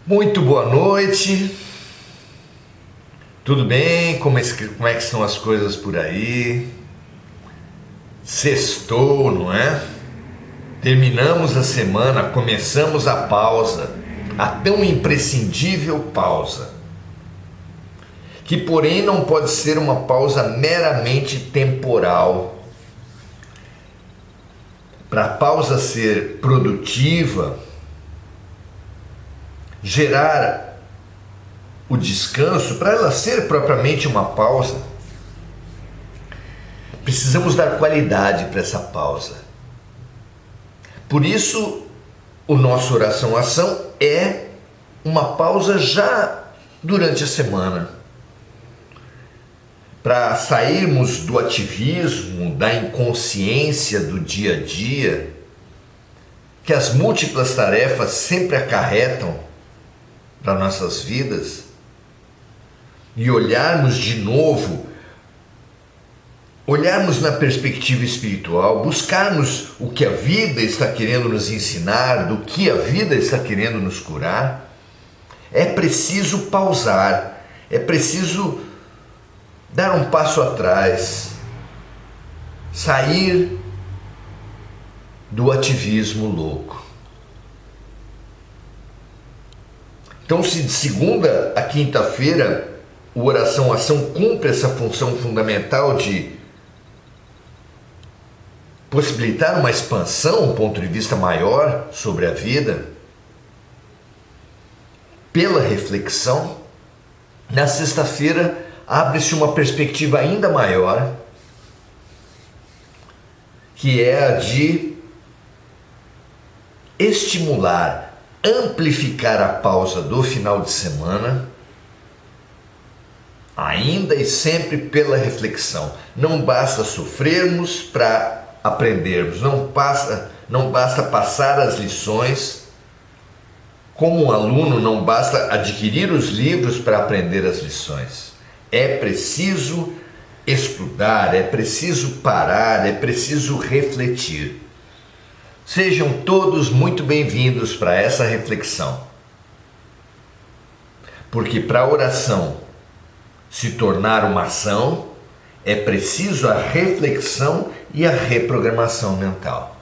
Muito boa noite, tudo bem? Como é que estão as coisas por aí? Sextou, não é? Terminamos a semana, começamos a pausa, a tão imprescindível pausa, que porém não pode ser uma pausa meramente temporal. Para a pausa ser produtiva, gerar o descanso, para ela ser propriamente uma pausa, precisamos dar qualidade para essa pausa. Por isso, o nosso oração-ação é uma pausa já durante a semana, para sairmos do ativismo, da inconsciência do dia a dia, que as múltiplas tarefas sempre acarretam para nossas vidas, e olharmos de novo, olharmos na perspectiva espiritual, buscarmos o que a vida está querendo nos ensinar, do que a vida está querendo nos curar. É preciso pausar, é preciso dar um passo atrás, sair do ativismo louco. Então, se de segunda a quinta-feira o oração-ação cumpre essa função fundamental de possibilitar uma expansão, um ponto de vista maior sobre a vida, pela reflexão, na sexta-feira abre-se uma perspectiva ainda maior, que é a de estimular, amplificar a pausa do final de semana, ainda e sempre pela reflexão. Não basta sofrermos para aprendermos, não basta passar as lições. Como um aluno, não basta adquirir os livros para aprender as lições. É preciso estudar, é preciso parar, é preciso refletir. Sejam todos muito bem-vindos para essa reflexão. Porque para a oração se tornar uma ação, é preciso a reflexão e a reprogramação mental.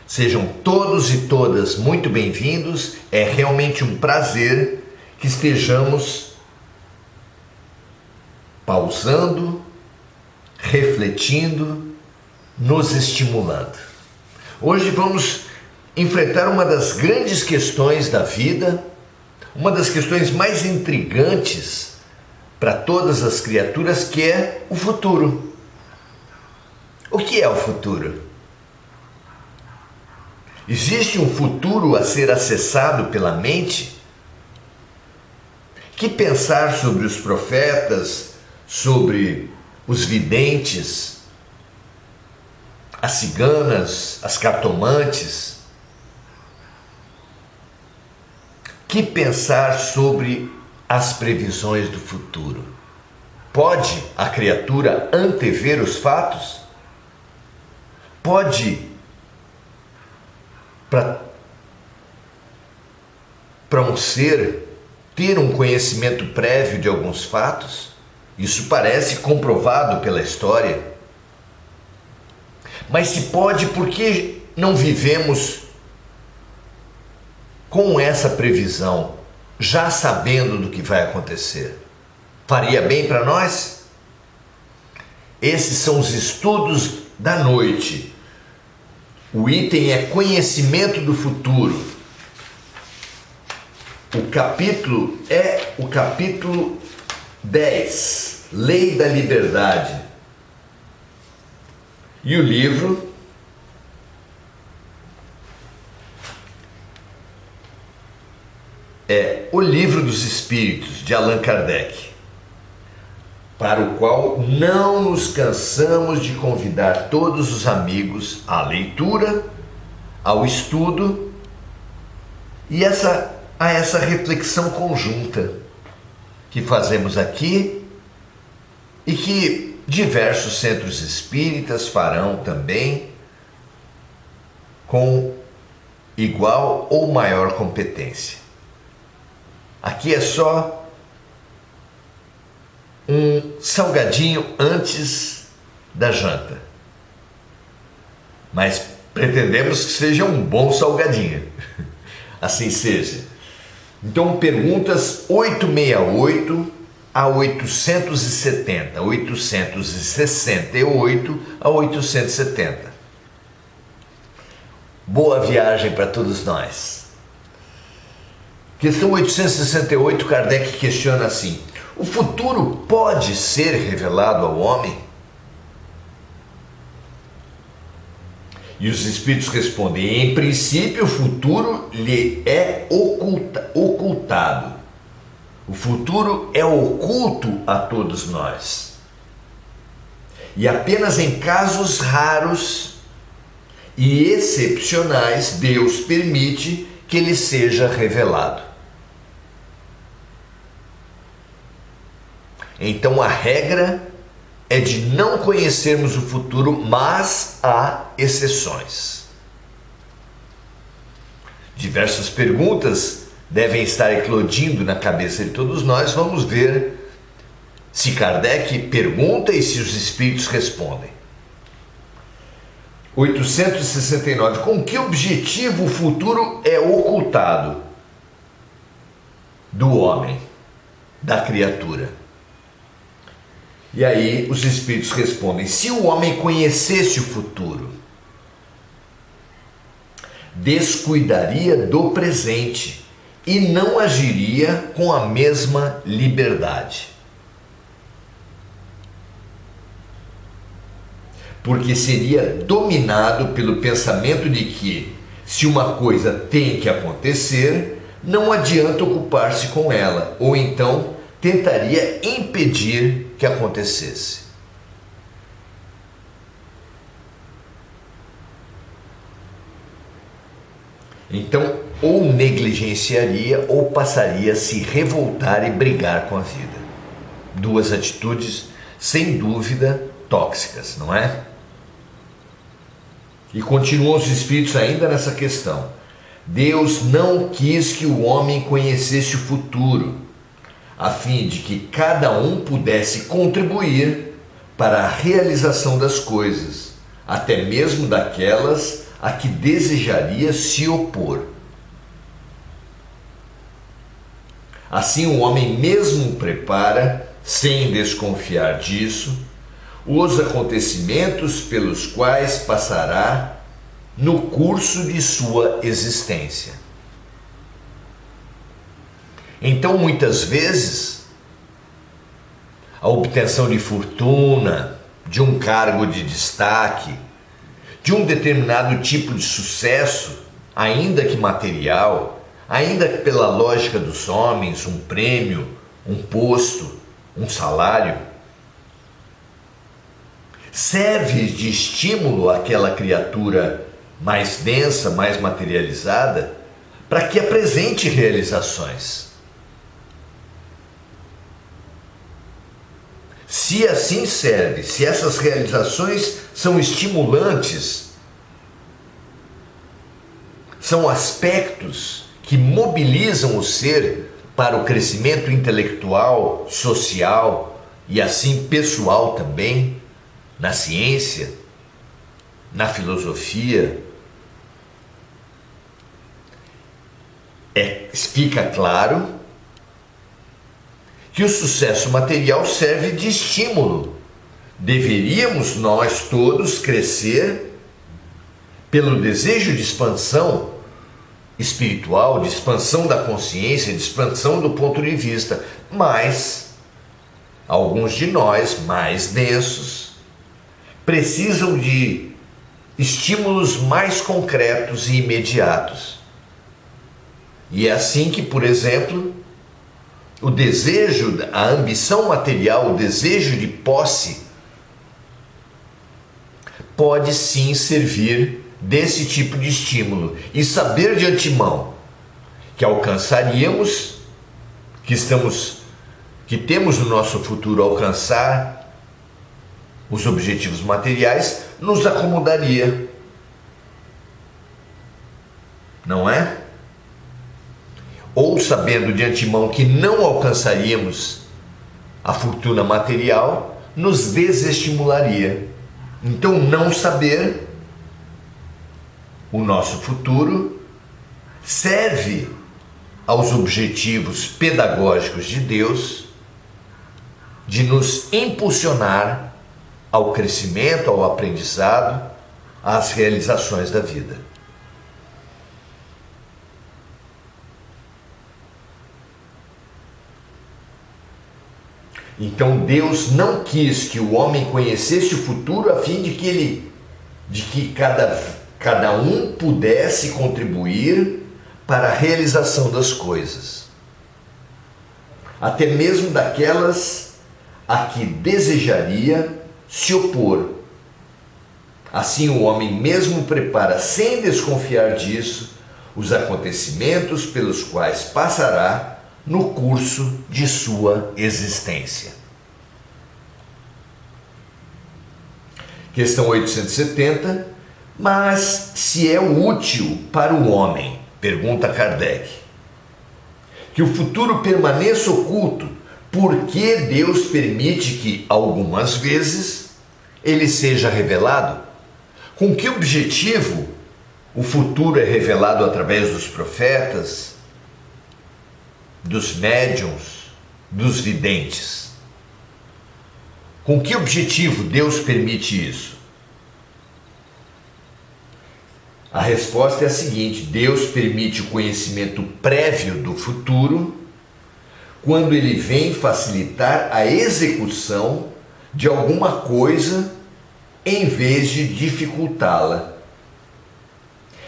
Sejam todos e todas muito bem-vindos. É realmente um prazer que estejamos pausando, refletindo, nos estimulando. Hoje vamos enfrentar uma das grandes questões da vida, uma das questões mais intrigantes para todas as criaturas, que é o futuro. O que é o futuro? Existe um futuro a ser acessado pela mente? Que pensar sobre os profetas, sobre os videntes, as ciganas, as cartomantes? Que pensar sobre as previsões do futuro? Pode a criatura antever os fatos? Pode, para um ser, ter um conhecimento prévio de alguns fatos? Isso parece comprovado pela história. Mas se pode, por que não vivemos com essa previsão, já sabendo do que vai acontecer? Faria bem para nós? Esses são os estudos da noite. O item é conhecimento do futuro. O capítulo é o capítulo 10, Lei da Liberdade. E o livro é O Livro dos Espíritos, de Allan Kardec, para o qual não nos cansamos de convidar todos os amigos à leitura, ao estudo e a essa reflexão conjunta que fazemos aqui e que diversos centros espíritas farão também, com igual ou maior competência. Aqui é só um salgadinho antes da janta, mas pretendemos que seja um bom salgadinho. Assim seja. Então, perguntas 868 a 870, 868 a 870. Boa viagem para todos nós. Questão 868, Kardec questiona assim: o futuro pode ser revelado ao homem? E os espíritos respondem: em princípio, o futuro lhe é ocultado. O futuro é oculto a todos nós. E apenas em casos raros e excepcionais, Deus permite que ele seja revelado. Então a regra é de não conhecermos o futuro, mas há exceções. Diversas perguntas devem estar eclodindo na cabeça de todos nós. Vamos ver se Kardec pergunta e se os espíritos respondem. 869. Com que objetivo o futuro é ocultado do homem, da criatura? E aí os espíritos respondem: se o homem conhecesse o futuro, descuidaria do presente e não agiria com a mesma liberdade. Porque seria dominado pelo pensamento de que, se uma coisa tem que acontecer, não adianta ocupar-se com ela, ou então tentaria impedir que acontecesse. Então, ou negligenciaria ou passaria a se revoltar e brigar com a vida. Duas atitudes, sem dúvida, tóxicas, não é? E continuam os espíritos ainda nessa questão. Deus não quis que o homem conhecesse o futuro, a fim de que cada um pudesse contribuir para a realização das coisas, até mesmo daquelas a que desejaria se opor. Assim o homem mesmo prepara, sem desconfiar disso, os acontecimentos pelos quais passará no curso de sua existência. Então, muitas vezes, a obtenção de fortuna, de um cargo de destaque, de um determinado tipo de sucesso, ainda que material, ainda que pela lógica dos homens, um prêmio, um posto, um salário, serve de estímulo àquela criatura mais densa, mais materializada, para que apresente realizações. Se assim serve, se essas realizações são estimulantes, são aspectos que mobilizam o ser para o crescimento intelectual, social e assim pessoal também, na ciência, na filosofia, fica claro que o sucesso material serve de estímulo. Deveríamos nós todos crescer pelo desejo de expansão espiritual, de expansão da consciência, de expansão do ponto de vista, mas alguns de nós, mais densos, precisam de estímulos mais concretos e imediatos. E é assim que, por exemplo, o desejo, a ambição material, o desejo de posse, pode sim servir desse tipo de estímulo. E saber de antemão que alcançaríamos, que temos no nosso futuro alcançar os objetivos materiais, nos acomodaria. não é? Ou sabendo de antemão que não alcançaríamos a fortuna material, nos desestimularia. Então, não saber o nosso futuro serve aos objetivos pedagógicos de Deus de nos impulsionar ao crescimento, ao aprendizado, às realizações da vida. Então Deus não quis que o homem conhecesse o futuro a fim de que cada um pudesse contribuir para a realização das coisas, até mesmo daquelas a que desejaria se opor. Assim o homem mesmo prepara, sem desconfiar disso, os acontecimentos pelos quais passará no curso de sua existência. Questão 870. Mas se é útil para o homem, pergunta Kardec, que o futuro permaneça oculto, por que Deus permite que, algumas vezes, ele seja revelado? Com que objetivo o futuro é revelado através dos profetas, dos médiuns, dos videntes? Com que objetivo Deus permite isso? A resposta é a seguinte: Deus permite o conhecimento prévio do futuro quando ele vem facilitar a execução de alguma coisa em vez de dificultá-la,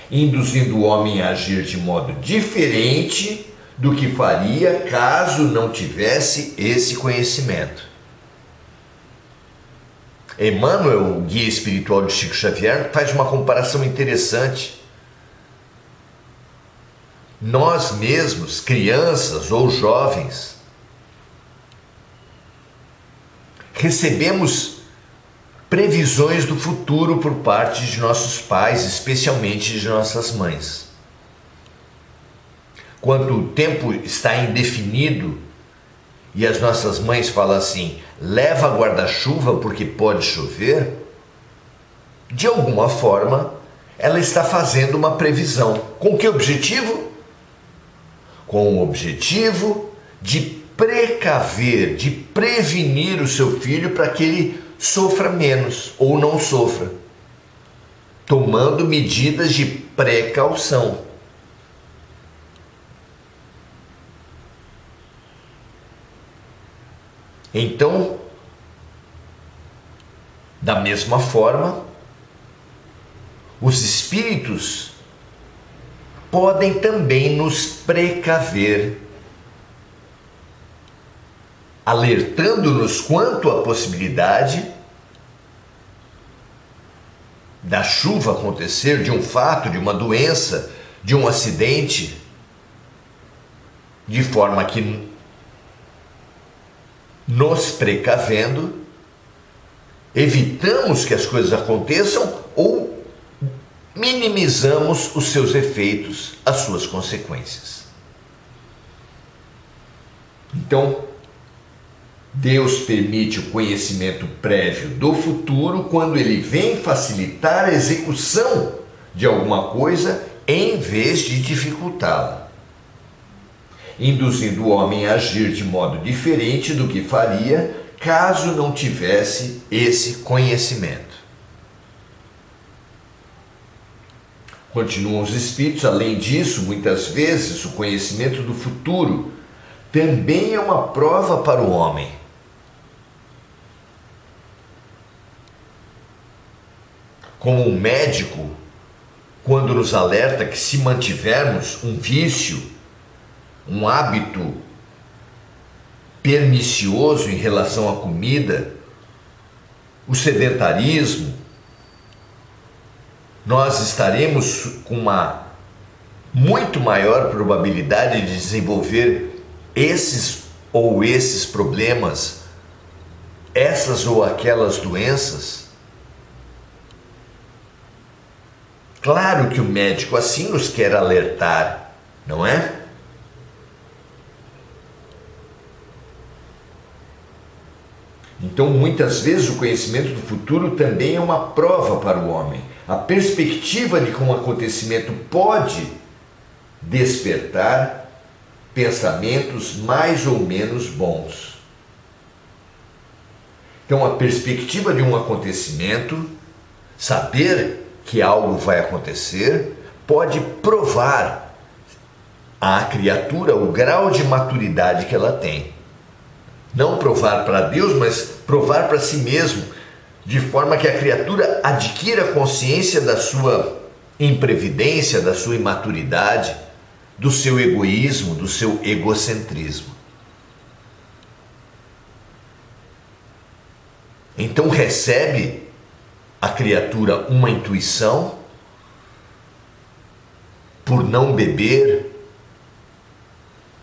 induzindo o homem a agir de modo diferente do que faria caso não tivesse esse conhecimento. Emmanuel, o guia espiritual de Chico Xavier, faz uma comparação interessante. Nós mesmos, crianças ou jovens, recebemos previsões do futuro por parte de nossos pais, especialmente de nossas mães. Quando o tempo está indefinido e as nossas mães falam assim: leva guarda-chuva porque pode chover, de alguma forma ela está fazendo uma previsão. Com que objetivo? Com o objetivo de precaver, de prevenir o seu filho para que ele sofra menos ou não sofra, tomando medidas de precaução. Então, da mesma forma, os espíritos podem também nos precaver, alertando-nos quanto à possibilidade da chuva acontecer, de um fato, de uma doença, de um acidente, de forma que, nos precavendo, evitamos que as coisas aconteçam ou minimizamos os seus efeitos, as suas consequências. Então, Deus permite o conhecimento prévio do futuro quando ele vem facilitar a execução de alguma coisa em vez de dificultá-la, induzindo o homem a agir de modo diferente do que faria caso não tivesse esse conhecimento. Continuam os espíritos: além disso, muitas vezes o conhecimento do futuro também é uma prova para o homem. Como um médico, quando nos alerta que se mantivermos um vício, um hábito pernicioso em relação à comida, o sedentarismo, nós estaremos com uma muito maior probabilidade de desenvolver esses problemas, essas ou aquelas doenças. Claro que o médico assim nos quer alertar, não é? Então, muitas vezes, o conhecimento do futuro também é uma prova para o homem. A perspectiva de que um acontecimento pode despertar pensamentos mais ou menos bons. Então, a perspectiva de um acontecimento, saber que algo vai acontecer, pode provar à criatura o grau de maturidade que ela tem. Não provar para Deus, mas provar para si mesmo, de forma que a criatura adquira consciência da sua imprevidência, da sua imaturidade, do seu egoísmo, do seu egocentrismo. Então recebe a criatura uma intuição por não beber,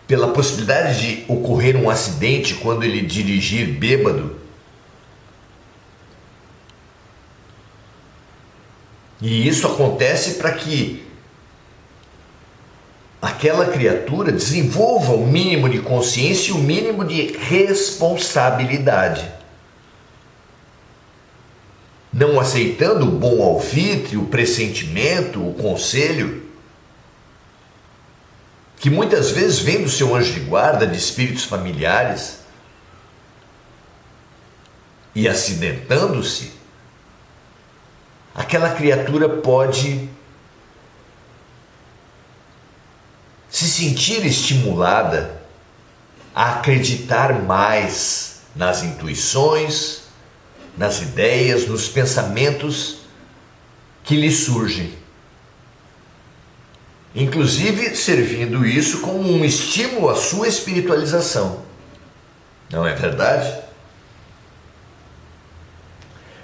pela possibilidade de ocorrer um acidente quando ele dirigir bêbado. E isso acontece para que aquela criatura desenvolva o mínimo de consciência e o mínimo de responsabilidade. Não aceitando o bom alvitre, o pressentimento, o conselho, que muitas vezes vem do seu anjo de guarda, de espíritos familiares, e acidentando-se, aquela criatura pode se sentir estimulada a acreditar mais nas intuições, nas ideias, nos pensamentos que lhe surgem. Inclusive servindo isso como um estímulo à sua espiritualização. Não é verdade?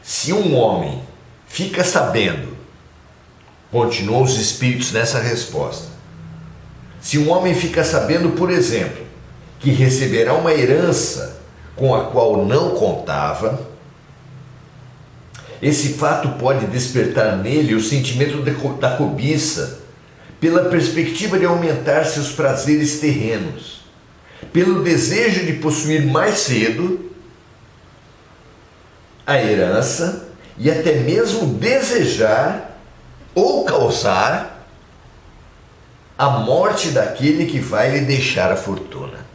Se um homem fica sabendo, continuam os espíritos nessa resposta, se um homem fica sabendo, por exemplo, que receberá uma herança com a qual não contava, esse fato pode despertar nele o sentimento da cobiça, pela perspectiva de aumentar seus prazeres terrenos, pelo desejo de possuir mais cedo a herança e até mesmo desejar ou causar a morte daquele que vai lhe deixar a fortuna.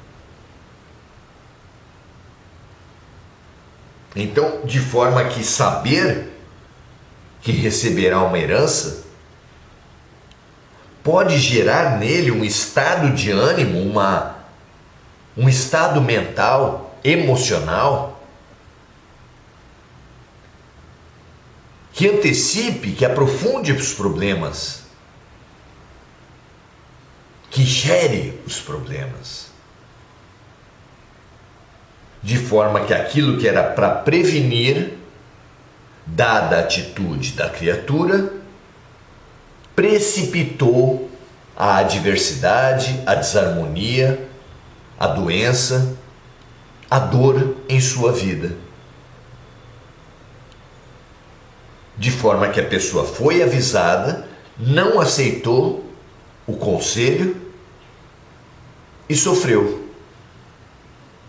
Então, de forma que saber que receberá uma herança pode gerar nele um estado de ânimo, um estado mental, emocional, que antecipe, que aprofunde os problemas, que gere os problemas, de forma que aquilo que era para prevenir, dada a atitude da criatura, precipitou a adversidade, a desarmonia, a doença, a dor em sua vida. De forma que a pessoa foi avisada, não aceitou o conselho e sofreu.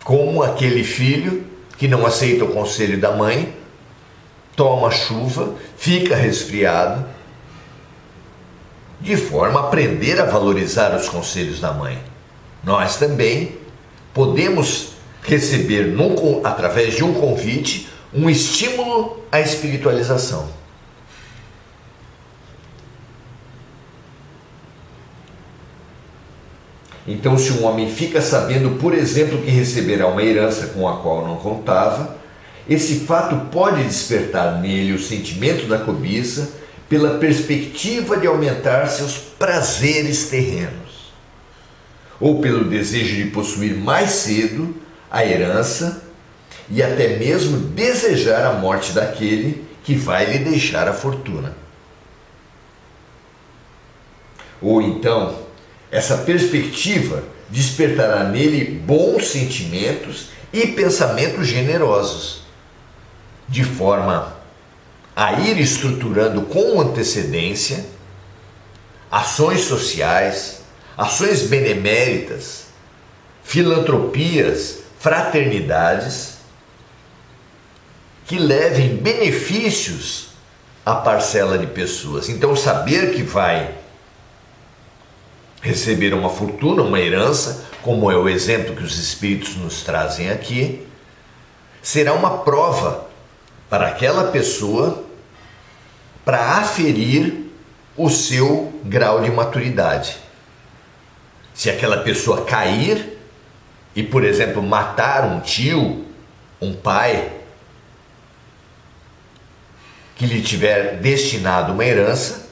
Como aquele filho que não aceita o conselho da mãe, toma chuva, fica resfriado, de forma a aprender a valorizar os conselhos da mãe. Nós também podemos receber, através de um convite, um estímulo à espiritualização. Então, se um homem fica sabendo, por exemplo, que receberá uma herança com a qual não contava, esse fato pode despertar nele o sentimento da cobiça pela perspectiva de aumentar seus prazeres terrenos, ou pelo desejo de possuir mais cedo a herança e até mesmo desejar a morte daquele que vai lhe deixar a fortuna. Ou então, essa perspectiva despertará nele bons sentimentos e pensamentos generosos, de forma a ir estruturando com antecedência ações sociais, ações beneméritas, filantropias, fraternidades que levem benefícios à parcela de pessoas. Então, saber que vai receber uma fortuna, uma herança, como é o exemplo que os Espíritos nos trazem aqui, será uma prova para aquela pessoa para aferir o seu grau de maturidade. Se aquela pessoa cair e, por exemplo, matar um tio, um pai, que lhe tiver destinado uma herança,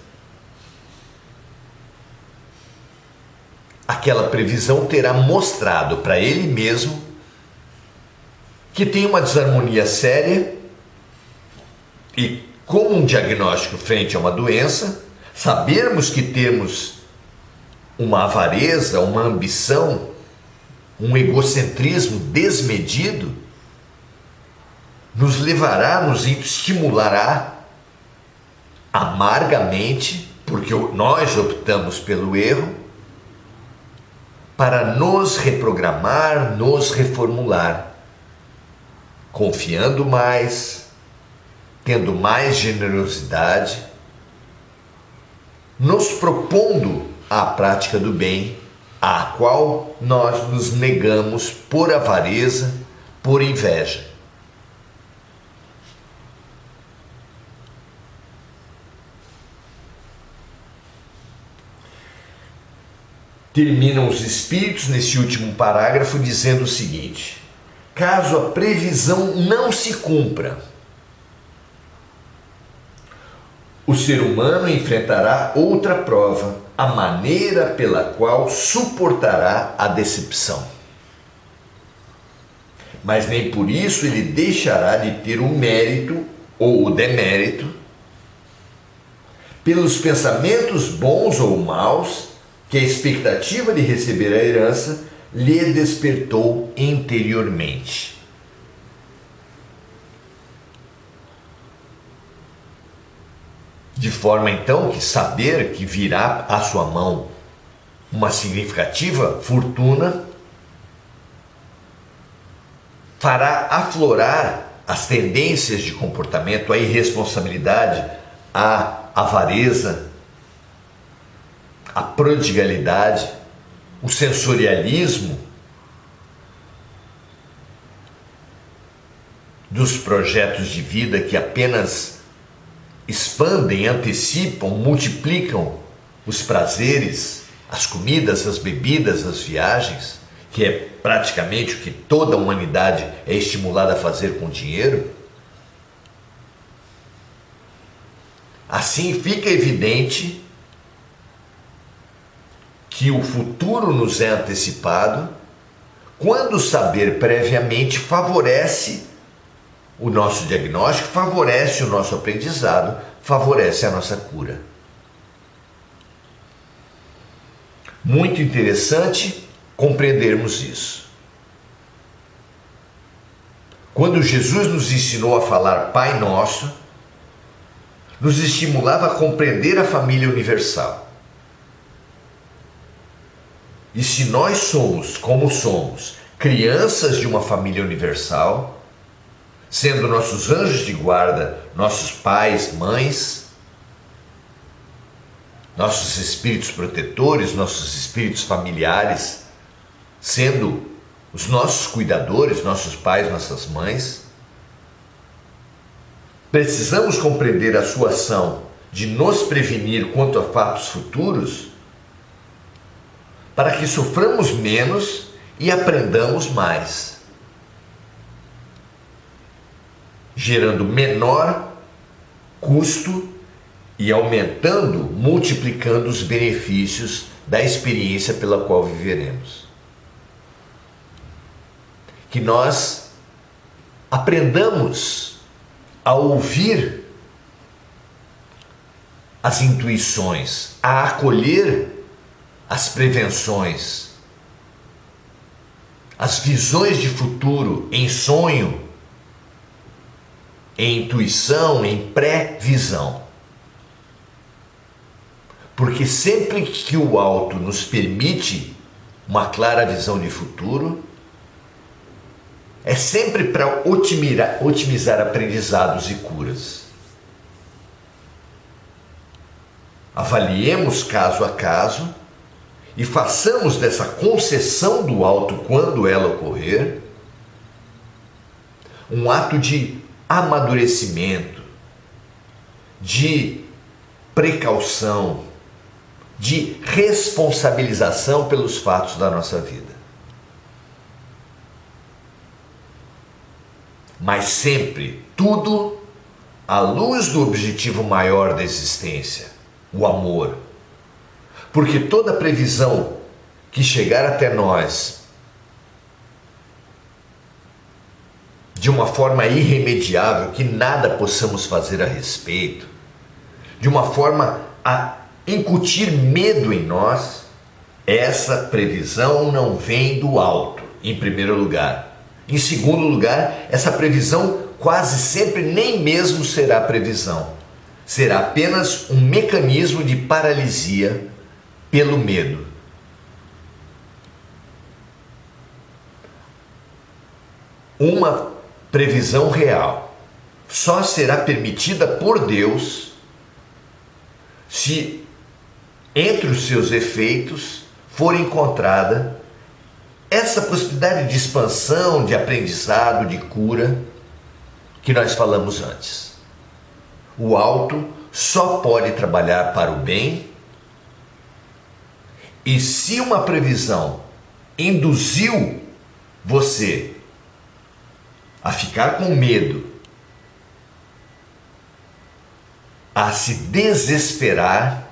aquela previsão terá mostrado para ele mesmo que tem uma desarmonia séria e, como um diagnóstico frente a uma doença, sabermos que temos uma avareza, uma ambição, um egocentrismo desmedido, nos levará, nos estimulará amargamente, porque nós optamos pelo erro, para nos reprogramar, nos reformular, confiando mais, tendo mais generosidade, nos propondo a prática do bem, à qual nós nos negamos por avareza, por inveja. Terminam os Espíritos nesse último parágrafo dizendo o seguinte: caso a previsão não se cumpra, o ser humano enfrentará outra prova, a maneira pela qual suportará a decepção. Mas nem por isso ele deixará de ter o mérito ou o demérito pelos pensamentos bons ou maus que a expectativa de receber a herança lhe despertou interiormente. De forma então que saber que virá à sua mão uma significativa fortuna fará aflorar as tendências de comportamento, a irresponsabilidade, a avareza, a prodigalidade, o sensorialismo dos projetos de vida que apenas expandem, antecipam, multiplicam os prazeres, as comidas, as bebidas, as viagens, que é praticamente o que toda a humanidade é estimulada a fazer com dinheiro. Assim fica evidente que o futuro nos é antecipado quando o saber previamente favorece o nosso diagnóstico, favorece o nosso aprendizado, favorece a nossa cura. Muito interessante compreendermos isso. Quando Jesus nos ensinou a falar Pai Nosso, nos estimulava a compreender a família universal. E se nós somos, como somos, crianças de uma família universal, sendo nossos anjos de guarda, nossos pais, mães, nossos espíritos protetores, nossos espíritos familiares, sendo os nossos cuidadores, nossos pais, nossas mães, precisamos compreender a sua ação de nos prevenir quanto a fatos futuros, para que soframos menos e aprendamos mais, gerando menor custo e aumentando, multiplicando os benefícios da experiência pela qual viveremos. Que nós aprendamos a ouvir as intuições, a acolher as prevenções, as visões de futuro em sonho, em intuição, em pré-visão. Porque sempre que o alto nos permite uma clara visão de futuro, é sempre para otimizar aprendizados e curas. Avaliemos caso a caso e façamos dessa concessão do alto, quando ela ocorrer, um ato de amadurecimento, de precaução, de responsabilização pelos fatos da nossa vida. Mas sempre, tudo à luz do objetivo maior da existência, o amor. Porque toda previsão que chegar até nós de uma forma irremediável, que nada possamos fazer a respeito, de uma forma a incutir medo em nós, essa previsão não vem do alto, em primeiro lugar. Em segundo lugar, essa previsão quase sempre nem mesmo será previsão. Será apenas um mecanismo de paralisia pelo medo. Uma previsão real só será permitida por Deus se entre os seus efeitos for encontrada essa possibilidade de expansão, de aprendizado, de cura que nós falamos antes. O alto só pode trabalhar para o bem, e se uma previsão induziu você a ficar com medo, a se desesperar,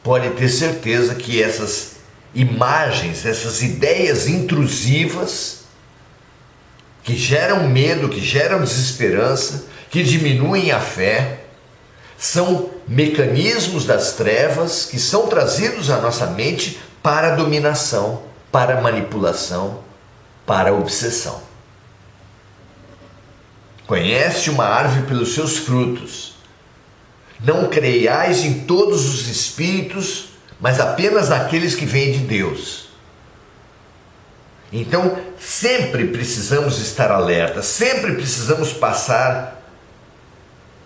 pode ter certeza que essas imagens, essas ideias intrusivas, que geram medo, que geram desesperança, que diminuem a fé, são mecanismos das trevas que são trazidos à nossa mente para a dominação, para a manipulação, para a obsessão. Conhece uma árvore pelos seus frutos. Não creiais em todos os espíritos, mas apenas naqueles que vêm de Deus. Então, sempre precisamos estar alerta, sempre precisamos passar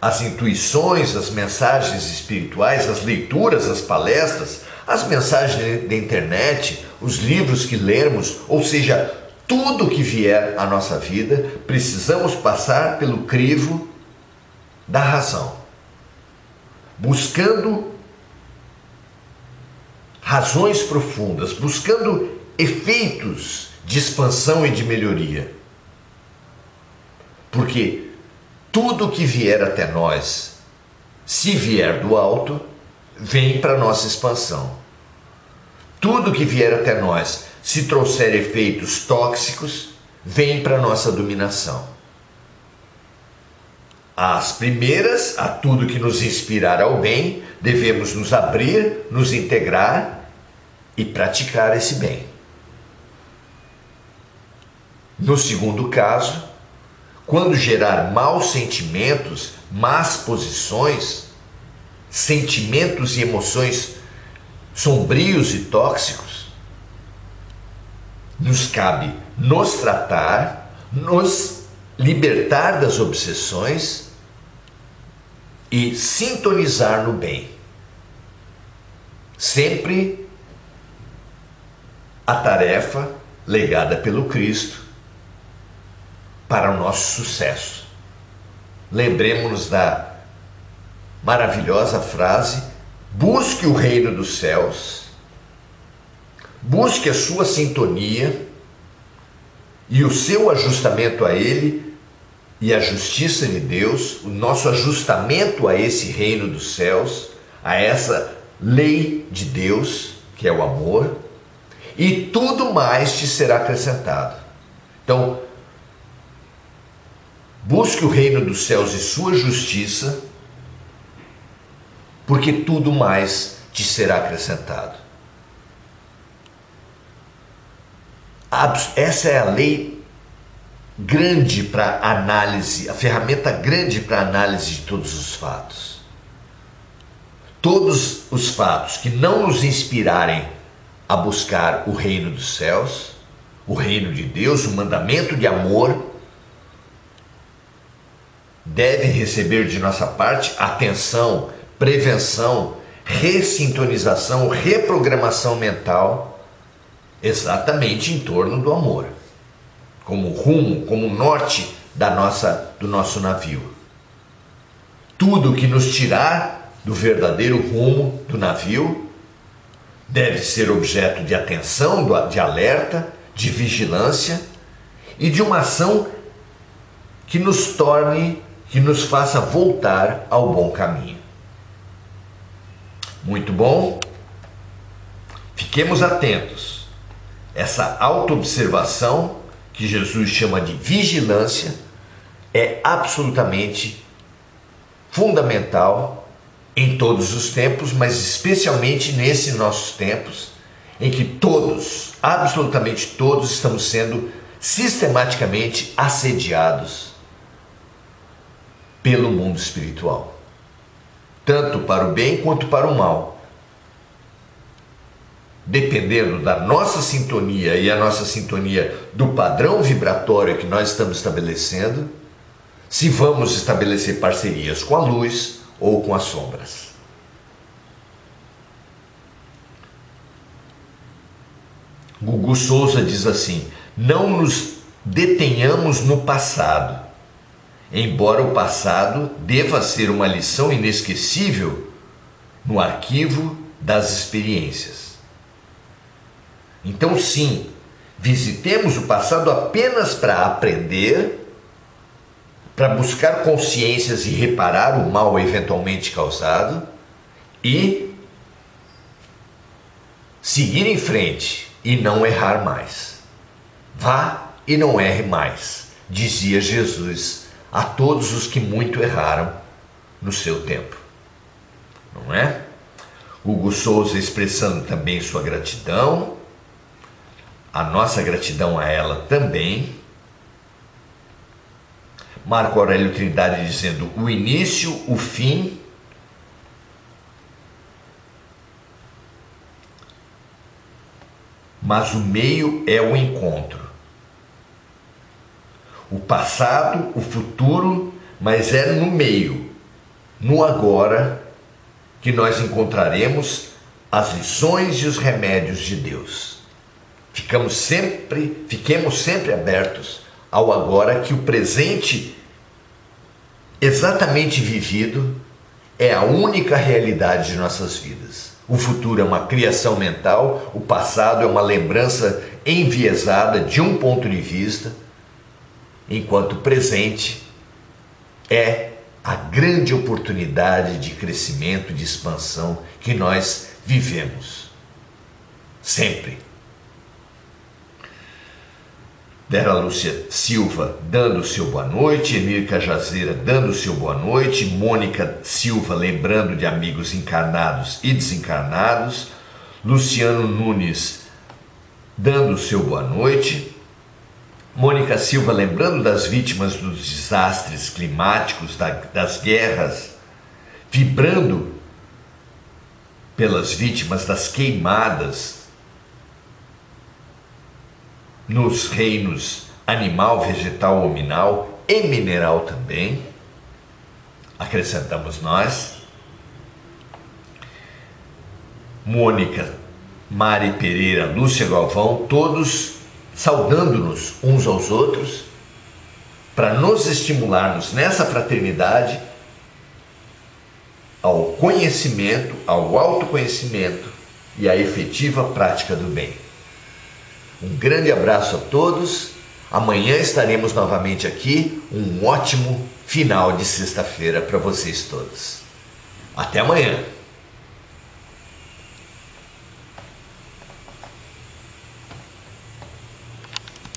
as intuições, as mensagens espirituais, as leituras, as palestras, as mensagens da internet, os livros que lermos, ou seja, tudo que vier à nossa vida, precisamos passar pelo crivo da razão, buscando razões profundas, buscando efeitos de expansão e de melhoria. Porque tudo que vier até nós, se vier do alto, vem para nossa expansão. Tudo que vier até nós, se trouxer efeitos tóxicos, vem para nossa dominação. As primeiras, a tudo que nos inspirar ao bem, devemos nos abrir, nos integrar e praticar esse bem. No segundo caso, quando gerar maus sentimentos, más posições, sentimentos e emoções sombrios e tóxicos, nos cabe nos tratar, nos libertar das obsessões e sintonizar no bem. Sempre a tarefa legada pelo Cristo para o nosso sucesso. Lembremos-nos da maravilhosa frase: busque o reino dos céus, busque a sua sintonia e o seu ajustamento a ele e a justiça de Deus, o nosso ajustamento a esse reino dos céus, a essa lei de Deus, que é o amor, e tudo mais te será acrescentado. Então, busque o reino dos céus e sua justiça, porque tudo mais te será acrescentado. Essa é a lei grande para análise, a ferramenta grande para análise de todos os fatos. todos os fatos que não nos inspirarem a buscar o reino dos céus, o reino de Deus, o mandamento de amor, devem receber de nossa parte atenção, prevenção, ressintonização, reprogramação mental, exatamente em torno do amor, como rumo, como norte do nosso navio. Tudo que nos tirar do verdadeiro rumo do navio deve ser objeto de atenção, de alerta, de vigilância e de uma ação que nos torne, que nos faça voltar ao bom caminho. Muito bom? Fiquemos atentos. Essa autoobservação, que Jesus chama de vigilância, é absolutamente fundamental em todos os tempos, mas especialmente nesses nossos tempos, em que todos, absolutamente todos, estamos sendo sistematicamente assediados pelo mundo espiritual, tanto para o bem quanto para o mal. Dependendo da nossa sintonia e a nossa sintonia do padrão vibratório que nós estamos estabelecendo, se vamos estabelecer parcerias com a luz ou com as sombras. Gugu Souza diz assim: não nos detenhamos no passado, embora o passado deva ser uma lição inesquecível no arquivo das experiências. Então, sim, visitemos o passado apenas para aprender, para buscar consciências e reparar o mal eventualmente causado e seguir em frente e não errar mais. Vá e não erre mais, dizia Jesus a todos os que muito erraram no seu tempo. Não é? Hugo Souza expressando também sua gratidão, a nossa gratidão a ela também. Marco Aurélio Trindade dizendo: o início, o fim, mas o meio é o encontro. O passado, o futuro, mas é no meio, no agora, que nós encontraremos as lições e os remédios de Deus. Fiquemos sempre abertos ao agora, que o presente exatamente vivido é a única realidade de nossas vidas. O futuro é uma criação mental, o passado é uma lembrança enviesada de um ponto de vista, enquanto o presente é a grande oportunidade de crescimento, de expansão que nós vivemos. Sempre. Vera Lúcia Silva dando o seu boa noite, Emir Cajazeira dando o seu boa noite, Mônica Silva lembrando de amigos encarnados e desencarnados, Luciano Nunes dando o seu boa noite, Mônica Silva lembrando das vítimas dos desastres climáticos, das guerras, vibrando pelas vítimas das queimadas nos reinos animal, vegetal, hominal e mineral também, acrescentamos nós. Mônica, Mari Pereira, Lúcia Galvão, todos saudando-nos uns aos outros, para nos estimularmos nessa fraternidade ao conhecimento, ao autoconhecimento e à efetiva prática do bem. Um grande abraço a todos. Amanhã estaremos novamente aqui. Um ótimo final de sexta-feira para vocês todos. Até amanhã.